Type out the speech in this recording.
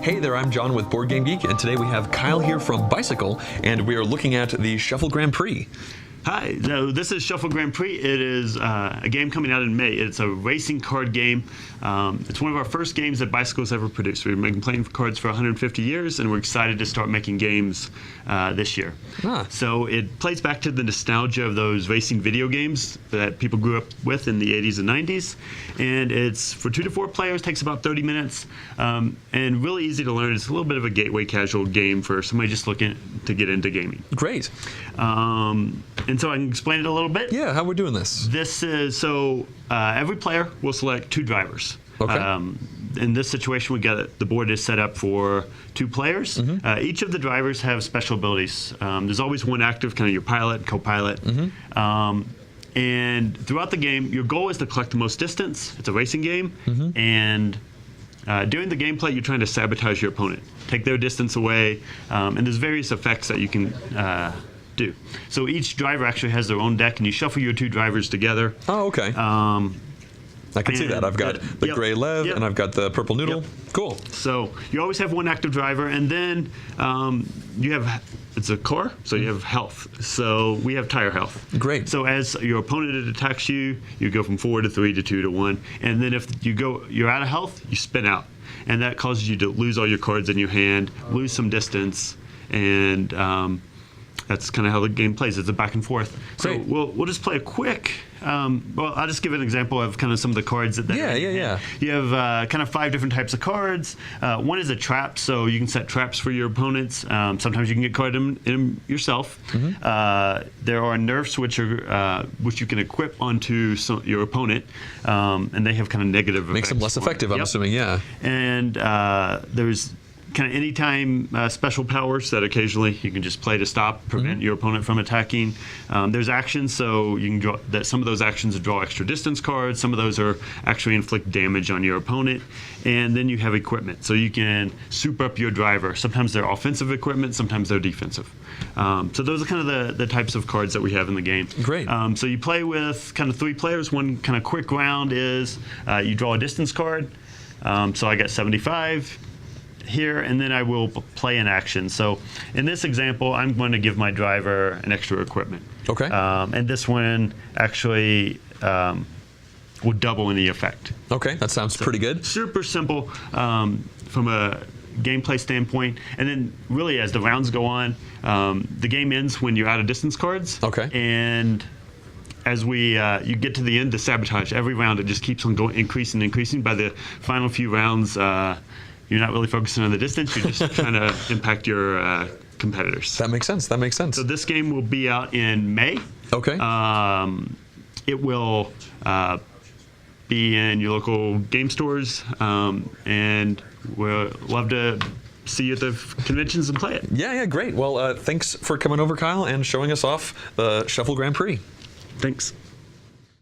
Hey there, I'm John with Board Game Geek, and today we have Kyle here from Bicycle, and we are looking at the Shuffle Grand Prix. Hi, so this is Shuffle Grand Prix. It is a game coming out in May. It's a racing card game. It's one of our first games that Bicycle's ever produced. We've been playing cards for 150 years, and we're excited to start making games this year. So it plays back to the nostalgia of those racing video games that people grew up with in the 80s and 90s. And it's for 2 to 4 players, takes about 30 minutes, and really easy to learn. It's a little bit of a gateway casual game for somebody just looking to get into gaming. Great. And so I can explain it a little bit. Yeah, how we're doing this. This is, every player will select 2 drivers. Okay. In this situation, the board is set up for 2 players. Each of the drivers have special abilities. There's always one active, kind of your pilot, co-pilot. And throughout the game, your goal is to collect the most distance. It's a racing game. And during the gameplay, you're trying to sabotage your opponent, take their distance away. And there's various effects that you can do. So each driver actually has their own deck, and you shuffle your 2 drivers together. Oh, okay. I can see that. I've got the gray Lev, and I've got the purple Noodle. Cool. So you always have one active driver, and then you have, it's a core, so you have health. So we have tire health. Great. So as your opponent attacks you, you go from 4 to 3 to 2 to 1, and then if you're out of health, you spin out, and that causes you to lose all your cards in your hand, lose some distance, and that's kind of how the game plays. It's a back and forth. Great. So we'll just play a quick. Well, I'll just give an example of kind of some of the cards that. Yeah. You have kind of 5 different types of cards. One is a trap, so you can set traps for your opponents. Sometimes you can get caught in them yourself. There are nerfs which you can equip onto your opponent, and they have kind of negative effects. Makes them less effective, I'm assuming. Yeah. And there's kind of anytime special powers that occasionally you can just play to stop, prevent your opponent from attacking. There's actions, so you can draw that. Some of those actions draw extra distance cards. Some of those are actually inflict damage on your opponent. And then you have equipment, so you can soup up your driver. Sometimes they're offensive equipment, sometimes they're defensive. So those are kind of the types of cards that we have in the game. Great. So you play with kind of 3 players. One kind of quick round is you draw a distance card. So I got 75. Here, and then I will play an action. So in this example, I'm going to give my driver an extra equipment. Okay. And this one actually will double any effect. Okay, that sounds pretty good. Super simple from a gameplay standpoint. And then really as the rounds go on, the game ends when you're out of distance cards. Okay. And as you get to the end, the sabotage, every round it just keeps on going, increasing. By the final few rounds, you're not really focusing on the distance. You're just trying to impact your competitors. That makes sense. So this game will be out in May. Okay. It will be in your local game stores, and we'll love to see you at the conventions and play it. Yeah, great. Well, thanks for coming over, Kyle, and showing us off the Shuffle Grand Prix. Thanks.